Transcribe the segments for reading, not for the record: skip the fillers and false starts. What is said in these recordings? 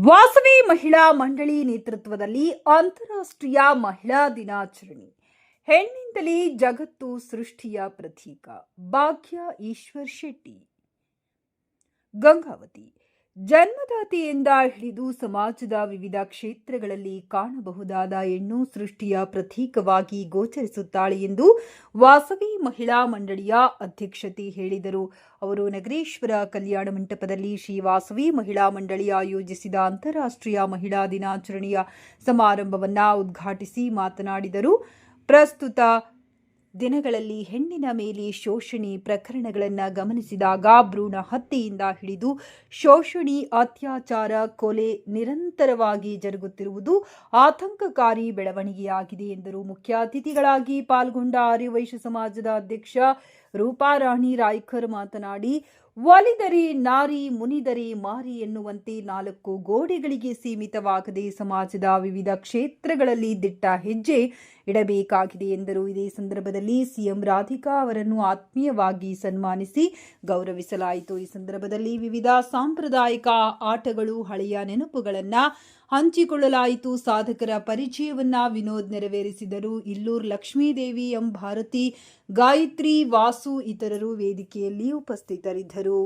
ವಾಸವಿ ಮಹಿಳಾ ಮಂಡಳಿ ನೇತೃತ್ವದಲ್ಲಿ ಅಂತಾರಾಷ್ಟ್ರೀಯ ಮಹಿಳಾ ದಿನಾಚರಣೆ. ಹೆಣ್ಣಿಂದಲೇ ಜಗತ್ತು ಸೃಷ್ಟಿಯ ಪ್ರತೀಕ. ಭಾಗ್ಯ ಈಶ್ವರ್ ಶೆಟ್ಟಿ. ಗಂಗಾವತಿ ಜನ್ಮದಾತೆಯಿಂದ ಹಿಡಿದು ಸಮಾಜದ ವಿವಿಧ ಕ್ಷೇತ್ರಗಳಲ್ಲಿ ಕಾಣಬಹುದಾದ ಹೆಣ್ಣು ಸೃಷ್ಟಿಯ ಪ್ರತೀಕವಾಗಿ ಗೋಚರಿಸುತ್ತಾಳೆ ಎಂದು ವಾಸವಿ ಮಹಿಳಾ ಮಂಡಳಿಯ ಅಧ್ಯಕ್ಷತೆ ಹೇಳಿದರು. ಅವರು ನಗರೇಶ್ವರ ಕಲ್ಯಾಣ ಮಂಟಪದಲ್ಲಿ ಶ್ರೀ ವಾಸವಿ ಮಹಿಳಾ ಮಂಡಳಿ ಆಯೋಜಿಸಿದ ಅಂತಾರಾಷ್ಟ್ರೀಯ ಮಹಿಳಾ ದಿನಾಚರಣೆಯ ಸಮಾರಂಭವನ್ನು ಉದ್ಘಾಟಿಸಿ ಮಾತನಾಡಿದರು. ಪ್ರಸ್ತುತ ದಿನಗಳಲ್ಲಿ ಹೆಣ್ಣಿನ ಮೇಲೆ ಶೋಷಣೆ ಪ್ರಕರಣಗಳನ್ನು ಗಮನಿಸಿದಾಗ ಭ್ರೂಣ ಹತ್ಯೆಯಿಂದ ಹಿಡಿದು ಶೋಷಣೆ, ಅತ್ಯಾಚಾರ, ಕೊಲೆ ನಿರಂತರವಾಗಿ ಜರುಗುತ್ತಿರುವುದು ಆತಂಕಕಾರಿ ಬೆಳವಣಿಗೆಯಾಗಿದೆ ಎಂದರು. ಮುಖ್ಯ ಅತಿಥಿಗಳಾಗಿ ಪಾಲ್ಗೊಂಡ ಆರ್ಯವೈಶ್ಯ ಸಮಾಜದ ಅಧ್ಯಕ್ಷ ರೂಪಾರಾಣಿ ರಾಯ್ಕರ್ ಮಾತನಾಡಿ, ಒಲಿದರೆ ನಾರಿ, ಮುನಿದರೆ ಮಾರಿ ಎನ್ನುವಂತೆ 4 ಗೋಡೆಗಳಿಗೆ ಸೀಮಿತವಾಗದೆ ಸಮಾಜದ ವಿವಿಧ ಕ್ಷೇತ್ರಗಳಲ್ಲಿ ದಿಟ್ಟ ಹೆಜ್ಜೆ ಇಡಬೇಕಾಗಿದೆ ಎಂದರು. ಇದೇ ಸಂದರ್ಭದಲ್ಲಿ ಸಿಎಂ ರಾಧಿಕಾ ಅವರನ್ನು ಆತ್ಮೀಯವಾಗಿ ಸನ್ಮಾನಿಸಿ ಗೌರವಿಸಲಾಯಿತು. ಈ ಸಂದರ್ಭದಲ್ಲಿ ವಿವಿಧ ಸಾಂಪ್ರದಾಯಿಕ ಆಟಗಳು, ಹಳೆಯ ನೆನಪುಗಳನ್ನು ಹಂಚಿಕೊಳ್ಳಲಾಯಿತು. ಸಾಧಕರ ಪರಿಚಯವನ್ನ ವಿನೋದ್ ನೆರವೇರಿಸಿದರು. ಇಲ್ಲೂರು ಲಕ್ಷ್ಮೀದೇವಿ, ಎಂ ಭಾರತಿ, ಗಾಯತ್ರಿ, ವಾಸು ಇತರರು ವೇದಿಕೆಯಲ್ಲಿ ಉಪಸ್ಥಿತರಿದ್ದರು.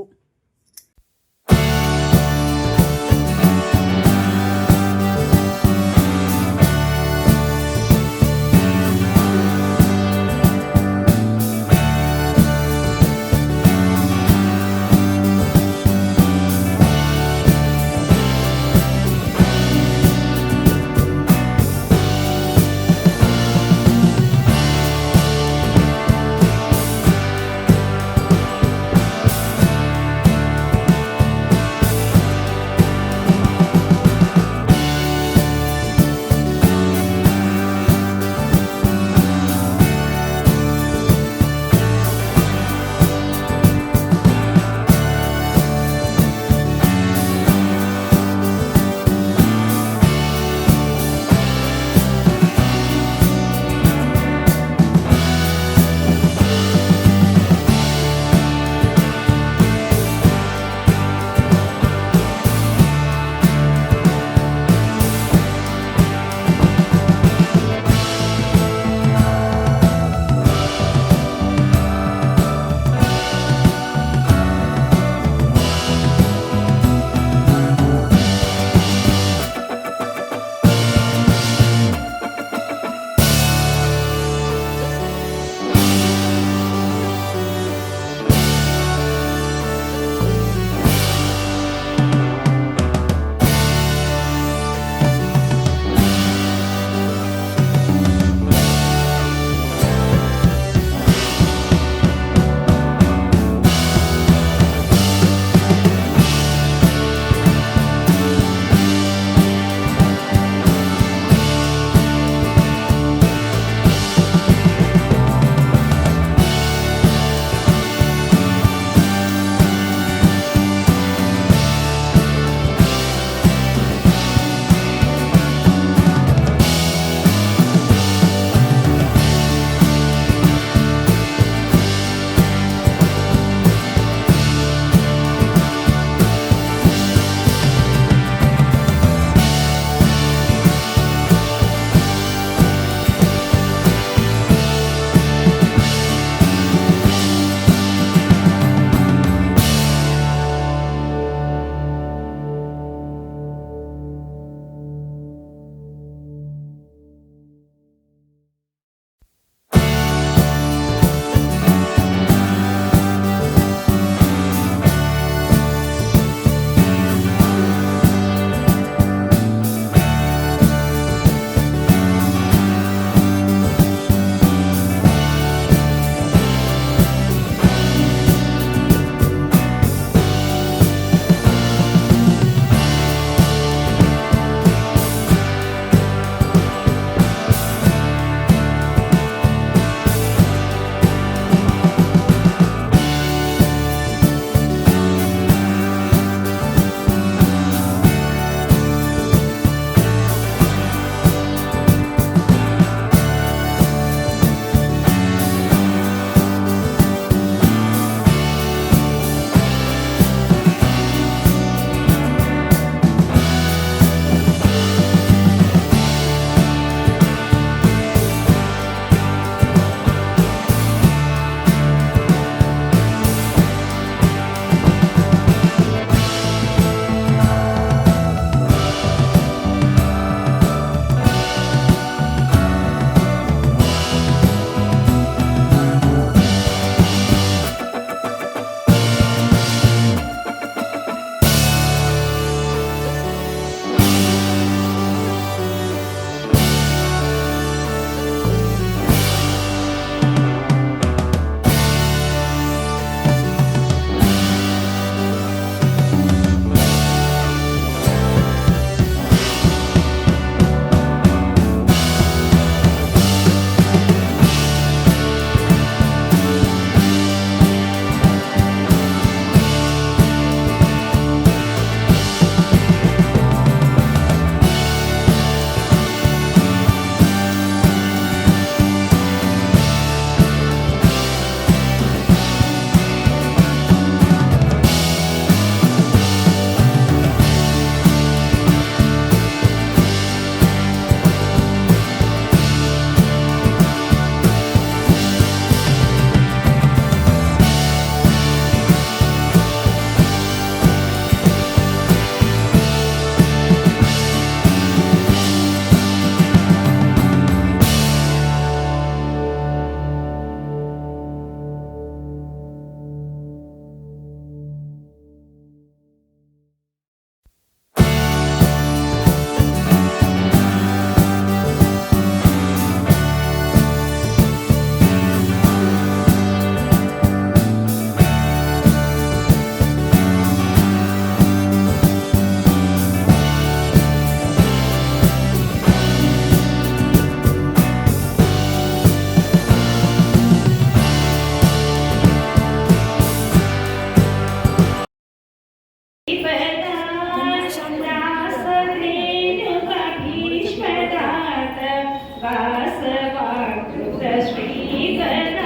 ವಾಸವಾಕೃತ ಶ್ರೀಧರ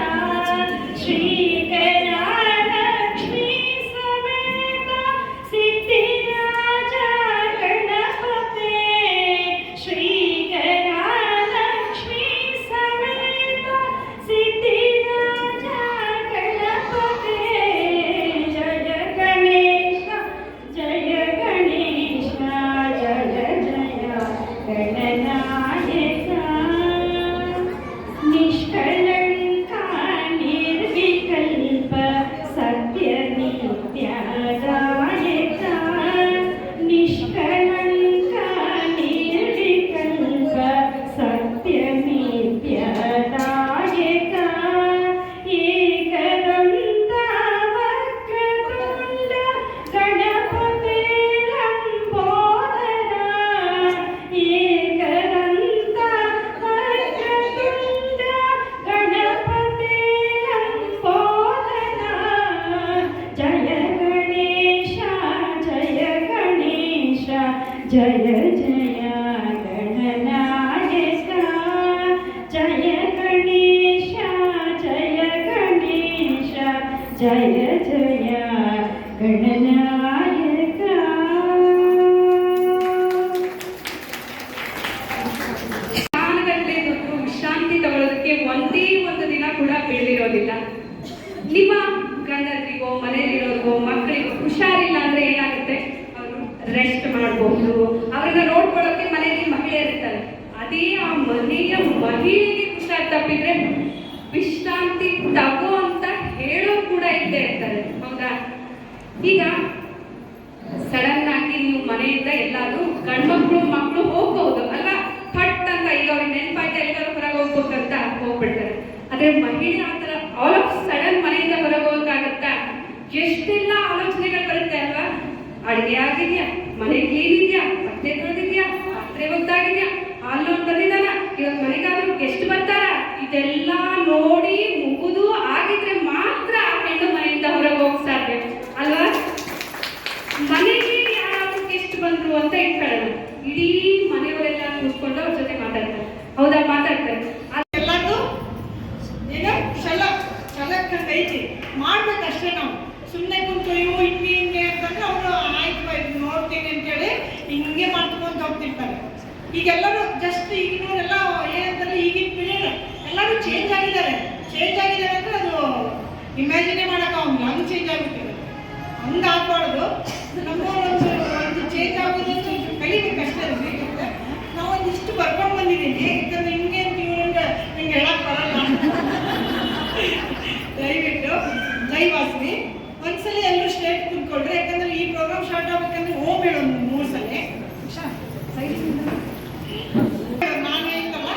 ಶ್ರೀಕರ ಲಕ್ಷ್ಮೀ ಸಮೇತ ಸಿದ್ಧಿರಾಜ ಗಣಪತೆ ಶ್ರೀಕರ ಲಕ್ಷ್ಮೀ ಸಮೇತ ಸಿದ್ಧಿರಾಜ ಗಣಪತೆ ಜಯ ಗಣೇಶ ಜಯ ಗಣೇಶ ಜಯ ಜಯ ಗಣನಾಯಕ ನಿಷ್ಕಳಂಕ ನಿರ್ವಿಕಲ್ಪ ಸತ್ಯ ನಿತ್ಯದಾಯಕ ನಿಷ್ಕಳಂಕ ನಿರ್ವಿಕಲ್ಪ ಸತ್ಯ ನಿತ್ಯದಾಯಕ ಏಕದಂತ ವಕ್ರತುಂಡ ಗಣಪತೆ ಲಂಬೋದರ ಏಕದಂತ ವಕ್ರತುಂಡ ಗಣಪತೆ ಲಂಬೋದರ ಜಯ ಗಣೇಶ ಜಯ ಗಣೇಶ ಜಯ ಜಯ ಗಣನಾಯಕ ಜಯ ಗಣೇಶ ಜಯ ಗಣೇಶ ಜಯ ಜಯ ಗಣನಾಯಕ. ಜ್ಞಾನಗಟ್ಟಲೆ ದುಡ್ಡು ವಿಶ್ರಾಂತಿ ತಗೊಳ್ಳೋದಕ್ಕೆ ಒಂದೇ ಒಂದು ದಿನ ಕೂಡ ಬೀಳಿರೋದಿಲ್ಲ. ನಿಮ್ಮ ಗಂಡಂದ್ರಿಗೋ ಮನೆಯಲ್ಲಿರೋರ್ಗೋ ಮಕ್ಕಳಿಗೋ ಹುಷಾರಿಲ್ಲ ಅಂದ್ರೆ ಏನಾಗುತ್ತೆ, ಅವರು ರೆಸ್ಟ್ ಮಾಡಬಹುದು. ಅವ್ರನ್ನ ನೋಡ್ಕೊಳ್ಳೋಕೆ ಮನೆಯಲ್ಲಿ ಮಹಿಳೆಯರಿರ್ತಾರೆ. ಅದೇ ಆ ಮನೆಯ ಮಹಿಳೆಗೆ ಹುಷಾರ್ ತಪ್ಪಿದ್ರೆ ವಿಶ್ರಾಂತಿ ತಗೋ ಅಂತ ಹೇಳೋ ಕೂಡ ಇದ್ದೇ ಇರ್ತಾರೆ. ಹೌದಾ? ಈಗ ಸಡನ್ ಆಗಿ ನೀವು ಮನೆಯಿಂದ ಎಲ್ಲಾದ್ರೂ ಗಂಡ್ಮಕ್ಳು ಮಕ್ಕಳು ಹೋಗ್ಬಹುದು ಅಲ್ಲ, ಫಟ್ ಅಂತ ಈಗ ಅವ್ರಿಗೆ ನೆನಪಾಯ್ತಾ ಎಲ್ಲರೂ ಹೊರಗೆ ಹೋಗ್ಬೇಕಂತ ಹೋಗ್ಬಿಡ್ತಾರೆ. ಆದ್ರೆ ಮಹಿಳೆ ಆತರ ಆಲ್ ಆಫ್ ಸಡನ್ ಮನೆಯಿಂದ ಹೊರಗೆ ಹೋಗಕ್ಕಾಗತ್ತಾ? ಎಷ್ಟೆಲ್ಲ ಆಲೋಚನೆಗಳು ಬರುತ್ತೆ ಅಲ್ವಾ? ಅಡಿಗೆ ಆಗಿದ್ಯಾ, ಮನೆ ಕ್ಲೀನ್ ಇದೆಯಾ, ಬಟ್ಟೆ ತೊಳೆದಿದ್ಯಾ, ಪಾತ್ರೆ ಒದ್ದಾಗಿದ್ಯಾ, ಹಾಲು ಬಂದಿದ್ದಾನ, ಇವತ್ತು ಮನೆಗಾದ್ರು ಗೆಸ್ಟ್ ಬರ್ತಾರ, ಇದೆಲ್ಲ ನೋಡಿ ಮುಗಿದು ಆಗಿದ್ರೆ ಮಾತ್ರ ಆ ಹೆಣ್ಣು ಮನೆಯಿಂದ ಹೊರಗೆ ಹೋಗಕ್ ಸಾಧ್ಯ ಅಲ್ವಾ? ಮನೆಗೆ ಯಾರಾದ್ರೂ ಗೆಸ್ಟ್ ಬಂದ್ರು ಅಂತ ಇಟ್ಕೊಳ್ಳೋಣ, ಇಡೀ ಮನೆಯವರೆಲ್ಲ ಕೂತ್ಕೊಂಡು ಅವ್ರ ಜೊತೆ ಮಾತಾಡ್ತಾರೆ. ಹೌದಾ? ಮಾತಾಡ್ತಾರೆ. ಎಲ್ಲರೂ ಏನೋ ಛಲಕ್ ಐತಿ ಮಾಡ್ಬೇಕಷ್ಟೇ. ನಾವು ಸುಮ್ಮನೆ ಕುಂತು ಇವು ಹಿಂಗೆ ಅಂತಂದ್ರೆ ಅವರು ಆಯ್ತು ನೋಡ್ತೀನಿ ಅಂತೇಳಿ ಹಿಂಗೆ ಮಾಡ್ಕೊಂಡು ಹೋಗ್ತಿರ್ತಾರೆ. ಈಗೆಲ್ಲರೂ ಜಸ್ಟ್ ಈಗಿನವರೆಲ್ಲ ಏನಂತಾರೆ, ಈಗಿನ ಪೀರಿಯಡ್ ಎಲ್ಲರೂ ಚೇಂಜ್ ಆಗಿದ್ದಾರೆ ಅಂದ್ರೆ ಅದು ಇಮ್ಯಾಜಿನೇ ಮಾಡೋಕ್ಕಾಗಲ್ಲ, ಅದು ಚೇಂಜ್ ಆಗುತ್ತಿದೆ. ಹಂಗೆ ಆಗ್ಬಾರ್ದು. ನಮ್ಮ ಒಂದು ಚೇಂಜ್ ಆಗೋದು ಕಲಿಬೇಕಷ್ಟೇ. ನಾವು ಒಂದಿಷ್ಟು ಬರ್ಕೊಂಡು ಬಂದಿದ್ದೀನಿ, ಯಾಕಂದ್ರೆ ಹಿಂಗೆ ನಿಮ್ಗೆ ಹೇಳಕ್ ಬರಲ್ಲ. ದಯವಿಟ್ಟು ಜೈವಾಸ್ನಿ ಒಂದ್ಸಲ ಎಲ್ಲರೂ ಸ್ಟೇಟ್ ಕುತ್ಕೊಳ್ರಿ, ಯಾಕಂದ್ರೆ ಈ ಪ್ರೋಗ್ರಾಮ್ ಸ್ಟಾರ್ಟ್ ಆಗ್ಬೇಕಂದ್ರೆ ಓಮ್ ಹೇಳೋದು 3 ಸಲ. ನಾನು ಹೇಳ್ತಲ್ಲ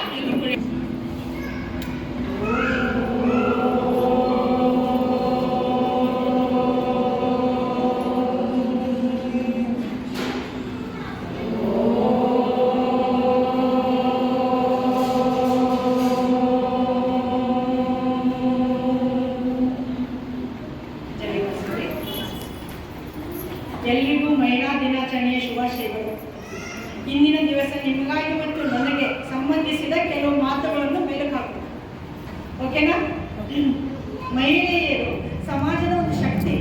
ಎಲ್ರಿಗೂ ಮಹಿಳಾ ದಿನಾಚರಣೆಯ ಶುಭಾಶಯಗಳು. ಇಂದಿನ ದಿವಸ ನಿಮಗಾಗಿ ಮತ್ತು ನನಗೆ ಸಂಬಂಧಿಸಿದ ಕೆಲವು ಮಾತುಗಳನ್ನು ಮೆಲುಕು ಹಾಕೋಣ. ಓಕೆನಾ? ಮಹಿಳೆಯರು ಸಮಾಜದ ಒಂದು ಶಕ್ತಿ.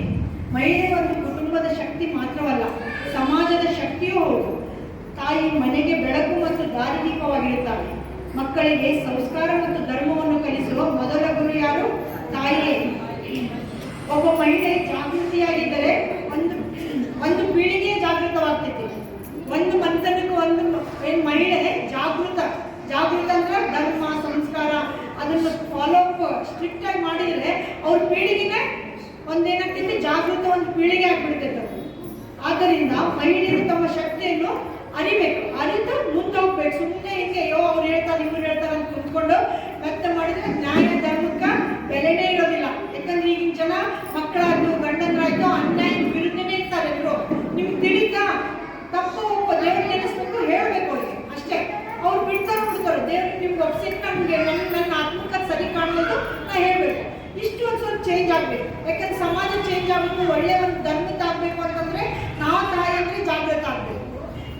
ಮಹಿಳೆ ಒಂದು ಕುಟುಂಬದ ಶಕ್ತಿ ಮಾತ್ರವಲ್ಲ, ಸಮಾಜದ ಶಕ್ತಿಯೂ ಹೌದು. ತಾಯಿ ಮನೆಗೆ ಬೆಳಕು ಮತ್ತು ದಾರಿದೀಪವಾಗಿರುತ್ತಾಳೆ. ಮಕ್ಕಳಿಗೆ ಸಂಸ್ಕಾರ ಮತ್ತು ಧರ್ಮವನ್ನು ಕಲಿಸುವ ಮೊದಲ ಗುರು ಯಾರು? ತಾಯಿಯೇ. ಒಬ್ಬ ಮಹಿಳೆ ಜಾಗೃತಿಯಾಗಿದ್ದರೆ ಒಂದು ಪೀಳಿಗೆ ಜಾಗೃತವಾಗ್ತೈತಿ. ಒಂದು ಮಂಥನಕ್ಕೆ ಒಂದು ಮಹಿಳೆ ಜಾಗೃತ ಅಂದ್ರೆ ಧರ್ಮ ಸಂಸ್ಕಾರ ಅದನ್ನು ಫಾಲೋ ಅಪ್ ಸ್ಟ್ರಿಕ್ಟ್ ಆಗಿ ಮಾಡಿದರೆ ಅವ್ರ ಪೀಳಿಗೆನೇ ಒಂದೇನಾಗ್ತೈತಿ, ಜಾಗೃತ ಒಂದು ಪೀಳಿಗೆ ಆಗ್ಬಿಡ್ತೈತೆ. ಆದ್ದರಿಂದ ಮಹಿಳೆಯರು ತಮ್ಮ ಶಕ್ತಿಯನ್ನು ಅರಿಬೇಕು, ಅರಿತು ಮುಂದೆ ಹೋಗ್ಬೇಕು. ಸುಮ್ಮನೆ ಹಿಂಗೆ ಅಯ್ಯೋ ಅವ್ರು ಹೇಳ್ತಾರೆ ಇವ್ರು ಹೇಳ್ತಾರೆ ಅಂತ ಕುತ್ಕೊಂಡು ವ್ಯಕ್ತ ಮಾಡಿದ್ರೆ ನ್ಯಾಯ ಧರ್ಮಕ್ಕೆ ಬೆಲೆನೇ ಇರೋದಿಲ್ಲ. ಯಾಕಂದ್ರೆ ಈಗಿನ ಜನ ಮಕ್ಕಳಾಯ್ತು ಗಂಡಂದ್ರಾಯ್ತು ಅನ್ಯಾಯ ವಿರುದ್ಧನೇ ಇರ್ತಾರೆ. ಎಲ್ರು ನಿಮ್ಗೆ ತಿಳಿತಾ ತಪ್ಪು ದೇವ್ರ ನೆನೆಸ್ಬೇಕು, ಹೇಳ್ಬೇಕು ಅವ್ರಿಗೆ ಅಷ್ಟೇ. ಅವ್ರು ಬಿಡ್ತಾರೆ ಬಿಡ್ತಾರೆ, ದೇವ್ರಿಗೆ ನಿಮ್ಗೆ ಒಪ್ಸಿಟ್ಟು ನಮ್ಗೆ ನನ್ನ ಆತ್ಮಕ ಸರಿ ಕಾಣೋದು ನಾ ಹೇಳ್ಬೇಕು. ಇಷ್ಟು ಒಂದು ಸ್ವಲ್ಪ ಚೇಂಜ್ ಆಗ್ಬೇಕು. ಯಾಕಂದ್ರೆ ಸಮಾಜ ಚೇಂಜ್ ಆಗಬೇಕು, ಒಳ್ಳೆ ಒಂದು ಧರ್ಮದ ಆಗ್ಬೇಕು ಅಂತಂದ್ರೆ ನಾವು ತಾಯಿ ಅಂದ್ರೆ ಜಾಗೃತ ಆಗ್ಬೇಕು.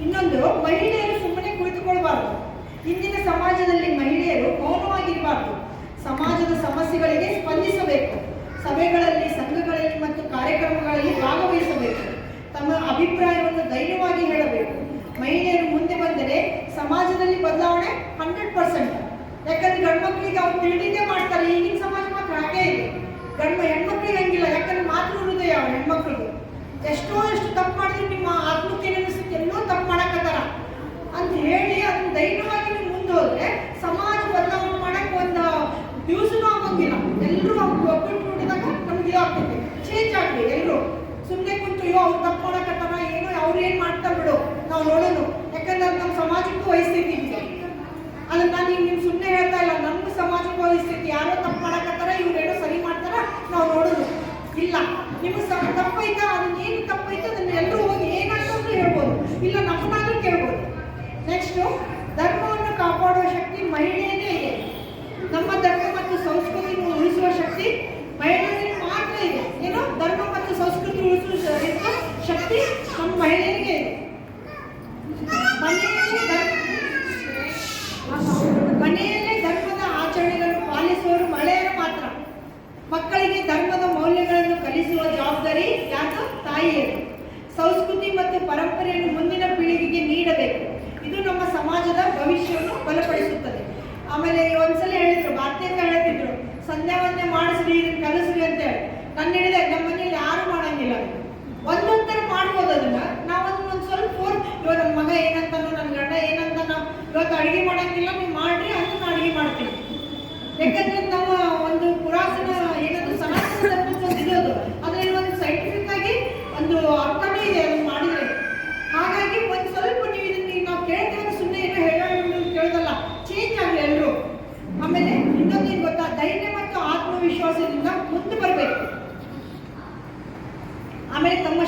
ಇನ್ನೊಂದು, ಮಹಿಳೆಯರು ಸುಮ್ಮನೆ ಕುಳಿತುಕೊಳ್ಬಾರ್ದು. ಇಂದಿನ ಸಮಾಜದಲ್ಲಿ ಮಹಿಳೆಯರು ಮೌನವಾಗಿರಬಾರ್ದು. ಸಮಾಜದ ಸಮಸ್ಯೆಗಳಿಗೆ ಸ್ಪಂದಿಸಬೇಕು. ಸಭೆಗಳಲ್ಲಿ, ಸಂಘಗಳಲ್ಲಿ ಮತ್ತು ಕಾರ್ಯಕ್ರಮಗಳಲ್ಲಿ ಭಾಗವಹಿಸಬೇಕು. ತಮ್ಮ ಅಭಿಪ್ರಾಯವನ್ನು ಧೈರ್ಯವಾಗಿ ಹೇಳಬೇಕು. ಮಹಿಳೆಯರು ಮುಂದೆ ಬಂದರೆ ಸಮಾಜದಲ್ಲಿ ಬದಲಾವಣೆ 100%. ಯಾಕಂದ್ರೆ ಗಂಡ್ಮಕ್ಳಿಗೆ ಅವ್ರು ತಿಳಿದೇ ಮಾಡ್ತಾರೆ. ಈಗಿನ ಸಮಾಜ ಮಾತ್ರ ಹಾಗೇ ಇದೆ. ಹೆಣ್ಮಕ್ಳಿಗೆ ಹಂಗಿಲ್ಲ. ಯಾಕಂದ್ರೆ ಮಾತೃ ಹೃದಯ ಹೆಣ್ಮಕ್ಳಿಗೆ ಎಷ್ಟು ತಪ್ಪು ಮಾಡಿದ್ರು ನಿಮ್ಮ ಆತ್ಮಕ್ಕೆ ಅನಿಸುತ್ತೆ ಎಲ್ಲೋ ತಪ್ಪು ಮಾಡಕತ್ತಾರ ಅಂತ ಹೇಳಿ ಅದನ್ನ ಧೈರ್ಯವಾಗಿ ನೀವು ಮುಂದೆ ಹೋದ್ರೆ ಸಮಾಜ ಬದಲಾವಣೆ ಮಾಡಕ್ ಒಂದು ದಿವಸನೂ ಆಗೋಂಗಿಲ್ಲ. ಎಲ್ಲರೂ ಒಬ್ಬಟ್ಟು ನೋಡಿದಾಗ ನಮ್ಗೆ ಇದಾಗ್ತದೆ, ಚೇಂಜ್ ಆಗಲಿ. ಎಲ್ಲರೂ ಸುಮ್ಮನೆ ಕುಂತು ಅವ್ರು ತಪ್ಪು ಮಾಡಕತ್ತಾರ, ಏನೋ ಅವ್ರು ಏನ್ ಮಾಡ್ತಾರೆ ಬಿಡು, ನಾವು ನೋಡೋಣ. ಯಾಕಂದ್ರೆ ನಮ್ಮ ಸಮಾಜಕ್ಕೂ ವಹಿಸ್ತೈತಿ ಅದನ್ನ ನಾನು ಈಗ ನಿಮ್ ಸುಮ್ಮನೆ ಹೇಳ್ತಾ ಇಲ್ಲ. ನಮ್ಗೂ ಸಮಾಜಕ್ಕೂ ವಹಿಸ್ತೈತಿ. ಯಾರೋ ತಪ್ಪು ಮಾಡಕತ್ತಾರ, ಇವ್ರೇನೋ ಸರಿ ಮಾಡ್ತಾರ, ನಾವು ನೋಡೋದು ಇಲ್ಲ. ನಿಮ್ಗೆ ತಪ್ಪೈತಾ, ಅದನ್ನ ಏನು ತಪ್ಪೈತೆ ಅದನ್ನ ಎಲ್ಲರೂ ಹೋಗಿ ಏನಾಗ್ತಂದ್ರೂ ಹೇಳ್ಬೋದು, ಇಲ್ಲ ನಮ್ಮನ್ನಾದ್ರೂ ಕೇಳ್ಬೋದು. ನೆಕ್ಸ್ಟ್, ಧರ್ಮವನ್ನು ಕಾಪಾಡುವ ಶಕ್ತಿ ಮಹಿಳೆಯದೇ ಇದೆ. ನಮ್ಮ ಧರ್ಮ ಮತ್ತು ಸಂಸ್ಕೃತಿಯನ್ನು ಉಳಿಸುವ ಶಕ್ತಿ ಮಹಿಳೆಯರಿಗೆ ಮಾತ್ರ ಇದೆ. ಏನು ಧರ್ಮ ಮತ್ತು ಸಂಸ್ಕೃತಿ ಉಳಿಸುವ ಶಕ್ತಿ ನಮ್ಮ ಮಹಿಳೆಯರಿಗೆ ಇದೆ. ಮನೆಯಲ್ಲೇ ಧರ್ಮದ ಆಚರಣೆಗಳನ್ನು ಪಾಲಿಸುವವರು ಮಹಿಳೆಯರು ಮಾತ್ರ. ಮಕ್ಕಳಿಗೆ ಧರ್ಮದ ಮೌಲ್ಯಗಳನ್ನು ಕಲಿಸುವ ಜವಾಬ್ದಾರಿ ಯಾರು? ತಾಯಿಯರು. ಸಂಸ್ಕೃತಿ ಮತ್ತು ಪರಂಪರೆಯನ್ನು ಮುಂದಿನ ಪೀಳಿಗೆಗೆ ನೀಡಬೇಕು. ಇದು ನಮ್ಮ ಸಮಾಜದ ಭವಿಷ್ಯವನ್ನು ಬಲಪಡಿಸುತ್ತದೆ. ಆಮೇಲೆ ಒಂದ್ಸಲ ಹೇಳಿದ್ರು, ಬಾತೆ ಅಂತ ಹೇಳ್ತಿದ್ರು, ಸಂಧ್ಯಾ ವಂದನೆ ಮಾಡಿಸ್ರಿ, ಇದನ್ನ ಕಲಿಸ್ರಿ ಅಂತ ಹೇಳಿ. ನನ್ನ ಹಿಡಿದೆ ನಮ್ಮ ಮನೇಲಿ ಯಾರು ಮಾಡಂಗಿಲ್ಲ. ಒಂದೊಂಥರ ಮಾಡ್ಬೋದು ಅದನ್ನ. ನಾವೊಂದು ಸ್ವಲ್ಪ ಇವಾಗ ನನ್ನ ಮಗ ಏನಂತಾನೋ, ನನ್ನ ಗಂಡ ಏನಂತಾನೋ, ಇವತ್ತು ಅಡುಗೆ ಮಾಡಂಗಿಲ್ಲ, ನೀವು ಮಾಡ್ರಿ ಅಂತ ನಾನು ಅಡುಗೆ ಮಾಡ್ತೀನಿ. ಯಾಕಂದ್ರೆ ನಮ್ಮ ಒಂದು ಪುರಾತನ ಏನಾದ್ರು ಸನಾತನ ಧರ್ಮಕ್ಕೆ ಒಂದು ಇರೋದು, ಅದ್ರಲ್ಲಿ ಒಂದು ಸೈಂಟಿಫಿಕ್ ಆಗಿ ಒಂದು ಅರ್ಥನೇ ಇದೆ ಅದನ್ನು ಮಾಡಿದ್ರೆ. ಹಾಗಾಗಿ ಒಂದು ಸ್ವಲ್ಪ ನೀವು ಇದನ್ನ ನಾವು ಕೇಳ್ತೇವೆ, ಸುಮ್ಮನೆ ಏನೋ ಹೇಳೋದು ಕೇಳೋದಲ್ಲ, ಚೇಂಜ್ ಆಗಲಿ ಎಲ್ಲರೂ. ಆಮೇಲೆ ಇನ್ನೊಂದು ಏನು ಗೊತ್ತಾ, ಧೈರ್ಯ ಮತ್ತು ಆತ್ಮವಿಶ್ವಾಸದಿಂದ ಮುಂದೆ ಬರಬೇಕು. ಆಮೇಲೆ ತಮ್ಮ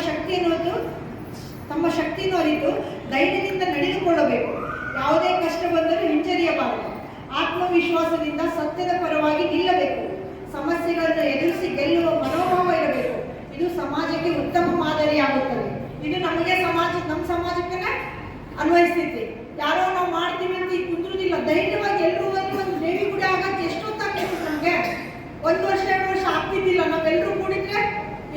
ಶಕ್ತಿಯನ್ನು ಅರಿತು ಧೈರ್ಯದಿಂದ ನಡೆದುಕೊಳ್ಳಬೇಕು. ಯಾವುದೇ ಕಷ್ಟ ಬಂದರೂ ಹಿಂಜರಿಯಬಾರದು. ಆತ್ಮವಿಶ್ವಾಸದಿಂದ ಸತ್ಯದ ಪರವಾಗಿ ನಿಲ್ಲಬೇಕು. ಸಮಸ್ಯೆಗಳನ್ನು ಎದುರಿಸಿ ಗೆಲ್ಲುವ ಮನೋಭಾವ ಇರಬೇಕು. ಇದು ಸಮಾಜಕ್ಕೆ ಉತ್ತಮ ಮಾದರಿಯಾಗುತ್ತದೆ. ಇದು ನಮಗೆ ನಮ್ಮ ಸಮಾಜಕ್ಕೆ ಅನ್ವಯಿಸ್ತೈತಿ. ಯಾರೋ ನಾವು ಮಾಡ್ತೀವಿ ಅಂತ ಈಗ ಕುಂದ್ರುದಿಲ್ಲ. ಧೈರ್ಯವಾಗಿ ಎಲ್ಲರೂ ಒಂದು ದೇವಿ ಗುಡಿ ಆಗಕ್ಕೆ ಎಷ್ಟೊತ್ತಾಗ್ತೈತಿ ನಮಗೆ. 1 ವರ್ಷ 2 ವರ್ಷ ಆಗ್ತಿದ್ದಿಲ್ಲ. ನಾವೆಲ್ಲರೂ ಕೂಡಿದ್ರೆ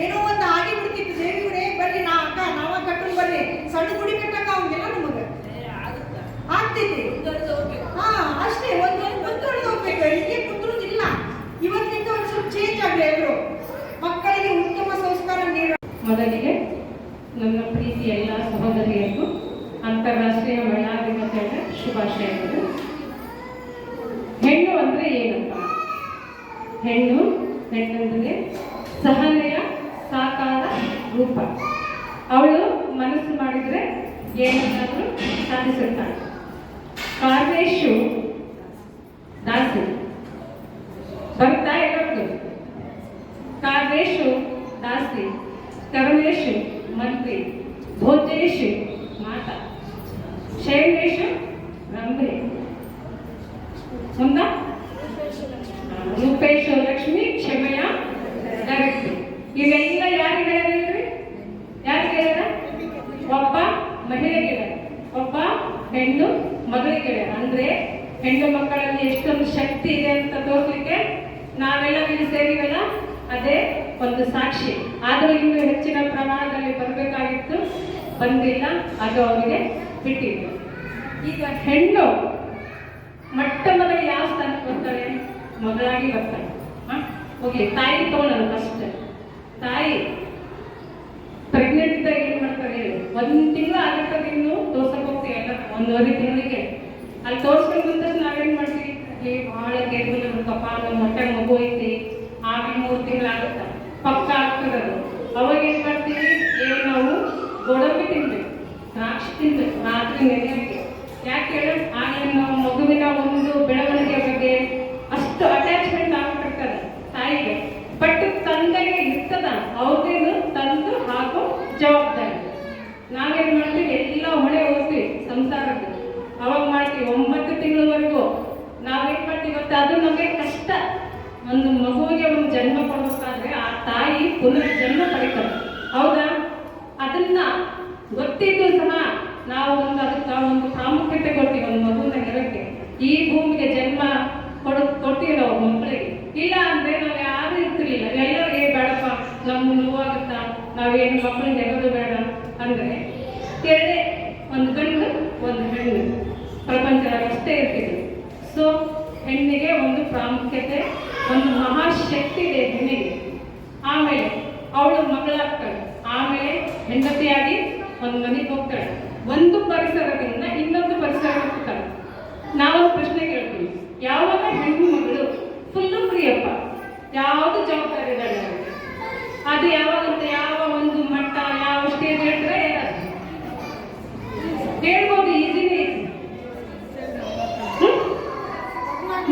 ಏನೋ ಒಂದು ಆಗಿ ಬಿಡ್ತಿತ್ತು. ದೇವಿ ಗುಡಿ ಬರ್ರಿ, ನಾವ ಕಟ್ಟಲು ಬರ್ರಿ, ಸಣ್ಣ ಗುಡಿ ಕಟ್ಟಕ್ಕೆ ಅವಂಗೆಲ್ಲ ನಮಗೆ ಆಗ್ತೈತಿ. ಅಷ್ಟೇ, ಮುಂದುವರೆದು ಹೋಗ್ಬೇಕು. ಹೀಗೆ ಕುಂದ್ರುದಿಲ್ಲ. ಇವತ್ತಿಂದ ಒಂದು ಸ್ವಲ್ಪ ಚೇಂಜ್ ಆಗಲಿ. ಎಲ್ಲರೂ ಮಕ್ಕಳಿಗೆ ಉತ್ತಮ ಸಂಸ್ಕಾರ ನೀಡ. ಮೊದಲಿಗೆ ನನ್ನ ಪ್ರೀತಿ ಎಲ್ಲ ಸಹೋದರಿಯರಿಗೂ ಅಂತಾರಾಷ್ಟ್ರೀಯ ಮಹಿಳಾ ದಿನಾಚರಣೆ ಶುಭಾಶಯಗಳು. ಹೆಣ್ಣು ಅಂದ್ರೆ ಏನಂತ? ಹೆಣ್ಣಂದ್ರೆ ಸಹನೆಯ ಸಾಕಾರ ರೂಪ. ಅವಳು ಮನಸ್ಸು ಮಾಡಿದ್ರೆ ಏನನ್ನಾದ್ರೂ ಸಾಧಿಸುತ್ತಾಳೆ. ಕಾರ್ಯೇಶು ದಾಸಿ ಬರ್ತಾ ಇರೋದು. ಕಾರ್ಯೇಶು ದಾಸಿ, ಕರ್ಮೇಶು ಮಂತ್ರಿ, ಭೋಜೇಶು ಮಾತಾ, ಶೈಲೇಶು ರಂಭೆ, ಮುಂದ ರೂಪೇಶು ಲಕ್ಷ್ಮಿ, ಕ್ಷಮೆಯ ಗರತಿ. ಇವೆಲ್ಲ ಯಾರಿಗೆ ಹೇಳಿದ್ರಿ? ಯಾರಿಗೆ ಹೇಳ? ಒಬ್ಬ ಮಹಿಳೆಗೆ, ಒಬ್ಬ ಹೆಣ್ಣು ಮಗಳಿಗೆ. ಅಂದ್ರೆ ಹೆಣ್ಣು ಮಕ್ಕಳಲ್ಲಿ ಎಷ್ಟೊಂದು ಶಕ್ತಿ ಇದೆ ಅಂತ ತೋರ್ಲಿಕ್ಕೆ ನಾವೆಲ್ಲ ಇಲ್ಲಿ ಸೇರಿವಲ್ಲ, ಅದೇ ಒಂದು ಸಾಕ್ಷಿ. ಆದರೂ ಇನ್ನೂ ಹೆಚ್ಚಿನ ಪ್ರಮಾಣದಲ್ಲಿ ಬರಬೇಕಾಗಿತ್ತು, ಬಂದಿಲ್ಲ. ಅದು ಅವರಿಗೆ ಬಿಟ್ಟಿತ್ತು. ಈಗ ಹೆಣ್ಣು ಮೊಟ್ಟ ಮೊದಲು ಯಾವ ಸ್ಥಾನಕ್ಕೆ ಬರ್ತಾಳೆ? ಮಗಳಾಗಿ ಬರ್ತಾಳೆ. ಹೋಗಿ ತಾಯಿ ತಗೊಳ್ಳೋಣ. ಫಸ್ಟ್ ತಾಯಿ ಪ್ರೆಗ್ನೆಂಟ್ ಇದ್ದಾಗ ಏನ್ ಮಾಡ್ತಾರೆ? 1 ತಿಂಗಳು ಆಗುತ್ತದೆ, ಇನ್ನು ತೋರ್ಸಕ್ ಹೋಗ್ತೀವಿ ಎಲ್ಲ 1.5 ತಿಂಗಳಿಗೆ. ಅಲ್ಲಿ ತೋರ್ಸ್ಕೊಂಡು ಬಂದ ನಾವೇನ್ ಮಾಡ್ತೀವಿ? ಬಹಳ ಕೇರ್ಫುಲ್ ನಮ್ಮ ಹೊಟ್ಟೆ ಮಗು ಐತಿ, ಆಮೇಲೆ 3 ತಿಂಗಳು ಆಗುತ್ತ ಪಕ್ಕ ಆಗ್ತದದು. ಅವಾಗ ಏನ್ ಮಾಡ್ತೀವಿ? ನಾವು ಗೋಡಂಬಿ ತಿನ್ಬೇಕು, ದ್ರಾಕ್ಷಿ ತಿನ್ಬೇಕು, ರಾತ್ರಿ ನೆನೆಯಕ್ಕೆ. ಯಾಕೆ ಹೇಳ? ಆಗಲೇ ನಾವು ಮಗುವಿನ ಒಂದು ಬೆಳವಣಿಗೆ ಬಗ್ಗೆ ಅಷ್ಟು ಅಟ್ಯಾಚ್ಮೆಂಟ್ ಆಗ್ಬಿಟ್ಟಿರ್ತದೆ ತಾಯಿಗೆ. ಬಟ್ ತಂದೆಗೆ ಇರ್ತದ, ಅವ್ರಿಗೇನು ತಂದು ಹಾಕೋ ಜವಾಬ್ದಾರಿ. ನಾವೇನ್ ಮಾಡ್ತೀವಿ? ಎಲ್ಲ ಹೊಣೆ ಹೋಗ್ತೀವಿ ಸಂಸಾರದ್ದು. ಅವಾಗ ಮಾಡ್ತೀವಿ 9 ತಿಂಗಳವರೆಗೂ ನಾವೇನ್ ಮಾಡ್ತೀವಿ ಗೊತ್ತಾ? ಅದು ನಮಗೆ ಕಷ್ಟ. ಒಂದು ಮಗುವಿಗೆ ಒಂದು ಜನ್ಮ ಕೊಡಬೇಕಾದ್ರೆ ಆ ತಾಯಿ ಪುನರ್ ಜನ್ಮ ಪಡಿತಾರೆ, ಹೌದಾ? ಅದನ್ನ ಗೊತ್ತಿದ್ದು ಸಹ ನಾವು ಅದಕ್ಕೆ ಒಂದು ಪ್ರಾಮುಖ್ಯತೆ ಕೊಡ್ತೀವಿ ಒಂದು ಮಗುವಿನ ಹೆರಕ್ಕೆ. ಈ ಭೂಮಿಗೆ ಜನ್ಮ ಕೊಡ್ತೀವಿ ನಾವು ಮಕ್ಕಳಿಗೆ. ಇಲ್ಲ ಅಂದ್ರೆ ನಾವು ಯಾರು ಇರ್ತಿರ್ಲಿಲ್ಲ. ಎಲ್ಲರೂ ಬೇಡಪ್ಪ ನಮ್ಗೆ ನೋವಾಗುತ್ತಾ, ನಾವೇನು ಮಕ್ಕಳಿಗೆ ಹೆರೋದು ಬೇಡ ಅಂದ್ರೆ ಎರಡೇ, ಒಂದು ಗಂಡು ಒಂದು ಹೆಣ್ಣು ಪ್ರಪಂಚದಾಗ ಅಷ್ಟೇ ಇರ್ತಿದ್ರು. ಸೊ ಹೆಣ್ಣಿಗೆ ಒಂದು ಪ್ರಾಮುಖ್ಯತೆ, ಒಂದು ಮಹಾಶಕ್ತಿ ಇದೆ ಹೆಣ್ಣಿಗೆ. ಆಮೇಲೆ ಅವಳು ಮಗಳಾಗ್ತಾಳೆ, ಆಮೇಲೆ ಹೆಂಡತಿಯಾಗಿ ಒಂದು ಮನೆಗೆ ಹೋಗ್ತಾಳೆ, ಒಂದು ಪರಿಸರದಿಂದ ಇನ್ನೊಂದು ಪರಿಸರಕ್ಕೆ ಹೋಗ್ತಾಳೆ. ನಾವು ಪ್ರಶ್ನೆ ಕೇಳ್ತೀವಿ, ಯಾವಾಗ ಹೆಣ್ಣು ಮಗಳು ಫುಲ್ಲು ಫ್ರೀಯಪ್ಪ, ಯಾವುದು ಜವಾಬ್ದಾರಿ ಇದ್ದಾಳೆ ಅವಳಿಗೆ, ಅದು ಯಾವಾಗಂತ ಯಾವ ಒಂದು ಮಟ್ಟ ಯಾವ ಸ್ಟೇಜ್ ಹೇಳ್ತಾರೆ ಹೇಳ್ಬೋದು, ಈಸಿನೇ ಇದೆ.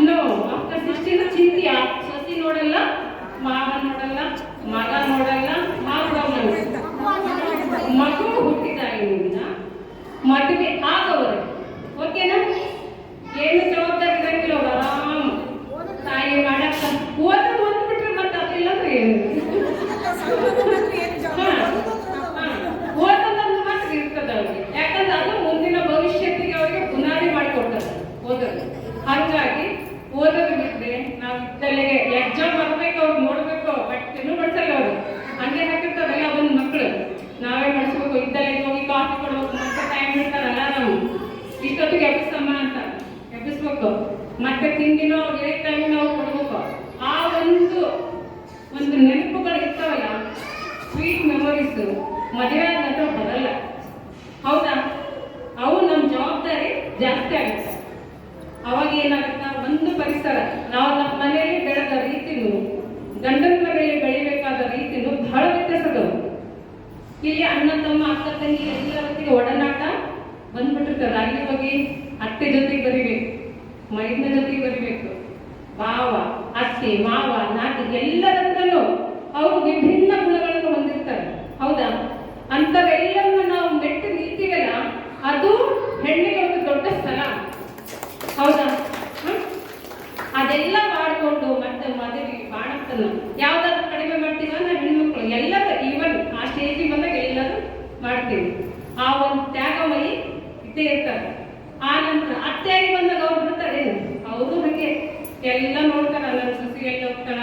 ನೋ ಆಫ್ಟರ್ 16 ಚಿಂತೆಯ ಸಸಿ ನೋಡಲ್ಲ, ಮಾವ ನೋಡಲ್ಲ, ಮಗ ನೋಡಲ್ಲ, ಮಗು ಹುಟ್ಟಿದಾಗಿನಿಂದ ಮದುವೆ ಆಗವರು ಓಕೆನಾ, ಏನು ಜವಾಬ್ದಾರಿ ಇರಂಗಿಲ್ಲ. ಅವ್ರು ಆರಾಮ್ ತಾಯಿ ಮಾಡಕ್ಕ ಓದ್ ಬಿಟ್ರೆ ಮತ್ತೆ ಅದಿಲ್ಲ ಅಂದ್ರೆ ಏನು ಓದೋದನ್ನು ಮಾತ್ರ ಇರ್ತದೆ ಅವ್ರಿಗೆ. ಯಾಕಂದ್ರೆ ಅದು ಮುಂದಿನ ಭವಿಷ್ಯತ್ತಿಗೆ ಅವ್ರಿಗೆ ಬುನಾದಿ ಮಾಡಿಕೊಡ್ತದೆ ಓದೋದು. ಹಾಗಾಗಿ ಓದೋದು ಬಿಟ್ರೆ ನಾವು ತಲೆಗೆ ಎಕ್ಸಾಮ್ ಬರ್ಬೇಕು, ಅವ್ರು ನೋಡ್ಬೇಕು, ಬಟ್ ಇನ್ನೂ ಬಡ್ಸಲ್ಲ ಅವರು ಹಂಗೆ ಹಾಕಿರ್ತಾರಲ್ಲ ಒಂದು ಮಕ್ಕಳು. ನಾವೇ ಮಾಡಿಸ್ಬೇಕು, ಇದ್ದಲ್ಲೇ ಹೋಗಿ ಕಾಫಿ ಕೊಡ್ಬೇಕು, ಮತ್ತೆ ಟೈಮ್ ಇಡ್ತಾರಲ್ಲ ನಾವು ಇಷ್ಟೊತ್ತಿಗೆ ಎಬ್ಬಿಸಮ್ಮ ಅಂತ ಎಬ್ಬಿಸ್ಬೇಕು, ಮತ್ತೆ ತಿಂಡಿನೋ ಏ ಟೈಮ್ ನಾವು ಕೊಡ್ಬೇಕು. ಆ ಒಂದು ನೆನಪುಗಳು ಇರ್ತಾವಲ್ಲ, ಸ್ವೀಟ್ ಮೆಮೊರೀಸ್ ಮದುವೆ ಆದ ನಂತರ ಬರಲ್ಲ. ಹೌದಾ? ಅವು ನಮ್ಮ ಜವಾಬ್ದಾರಿ ಜಾಸ್ತಿ ಆಗುತ್ತೆ. ಅವಾಗ ಏನಾಗುತ್ತಾ, ಒಂದು ಪರಿಸರ, ನಾವು ನಮ್ಮ ಮನೆಯಲ್ಲಿ ಬೆಳೆದ ರೀತಿನೂ ಗಂಡನ ಮನೆಯಲ್ಲಿ ಬೆಳಿಬೇಕಾದ ರೀತಿನೂ ಬಹಳ ವ್ಯತ್ಯಾಸದವು. ಇಲ್ಲಿ ಅಣ್ಣ ತಮ್ಮ ಅಕ್ಕ ತಂಗಿ ಎಲ್ಲರೊತ್ತಿಗೆ ಒಡನಾಟ ಬಂದ್ಬಿಟ್ಟಿರ್ತದೆ. ಅಲ್ಲಿ ಹೋಗಿ ಅತ್ತೆ ಜೊತೆಗೆ ಬರಿಬೇಕು, ಮೈದನ ಜೊತೆಗೆ ಬರಿಬೇಕು, ಭಾವ ಅತ್ತೆ ಮಾವ ನಾಟಿ ಎಲ್ಲರತ್ರಲ್ಲೂ ಅವರು ವಿಭಿನ್ನ ಗುಣಗಳನ್ನು ಹೊಂದಿರ್ತಾರೆ. ಹೌದಾ? ಅಂಥವೆಲ್ಲವನ್ನು ನಾವು ಮೆಟ್ಟು ನಿಲ್ತೀವಲ್ಲ, ಅದು ಹೆಣ್ಣಿಗೆ ಒಂದು ದೊಡ್ಡ ಸ್ಥಳ. ಹೌದಾ? ಅದೆಲ್ಲ ಮಾಡಿಕೊಂಡು ಮತ್ತೆ ಮದುವೆ ಬಾಣತನ ಯಾವ್ದಾದ್ರು ಕಡಿಮೆ ಮಾಡ್ತೀವ ನಾವು ಹೆಣ್ಮಕ್ಳು ಎಲ್ಲರೂ, ಈವನ್ ಆ ಸ್ಟೇಜಿಗೆ ಬಂದಾಗ ಎಲ್ಲರೂ ಮಾಡ್ತೀವಿ. ಆ ಒಂದು ತ್ಯಾಗಮಯಿ ಇದ್ದೇ ಇರ್ತಾರೆ. ಆ ನಂತರ ಅತ್ತೆಯಾಗಿ ಬಂದಾಗ ಅವ್ರು ಬಿಡ್ತಾರೆ, ಅವರು ಹಾಗೆ ಎಲ್ಲ ನೋಡ್ತಾರ, ನನ್ನ ಸಸಿ ಎಲ್ಲಿ ಹೋಗ್ತಾಳ,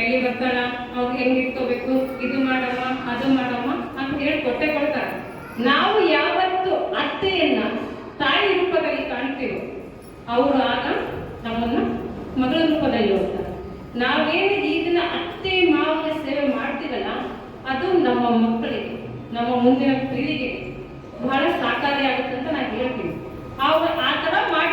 ಎಲ್ಲಿ ಬರ್ತಾಳ, ಅವ್ರು ಹೆಂಗ್ ಇಟ್ಕೋಬೇಕು, ಇದು ಮಾಡಮ್ಮ ಅದು ಮಾಡಮ್ಮ ಅಂತ ಹೇಳಿ ಕೊಡ್ತಾರೆ. ನಾವು ಯಾವತ್ತು ಅತ್ತೆಯನ್ನ ತಾಯಿ ರೂಪದಲ್ಲಿ ಕಾಣ್ತೀವೋ ಅವರು ಆಗ ನಮ್ಮನ್ನ ಮಗಳ ರೂಪದಲ್ಲಿ ಹೋಗ್ತಾರೆ. ನಾವೇನು ಈಗಿನ ಅತ್ತೆ ಮಾವನ ಸೇವೆ ಮಾಡ್ತೀವಲ್ಲ, ಅದು ನಮ್ಮ ಮಕ್ಕಳಿಗೆ, ನಮ್ಮ ಮುಂದಿನ ಪೀಳಿಗೆಗೆ ಬಹಳ ಸಹಕಾರಿ ಆಗುತ್ತೆ ಅಂತ ನಾನು ಹೇಳ್ತೀನಿ. ಅವ್ರು ಆ ಥರ ಮಾಡಿ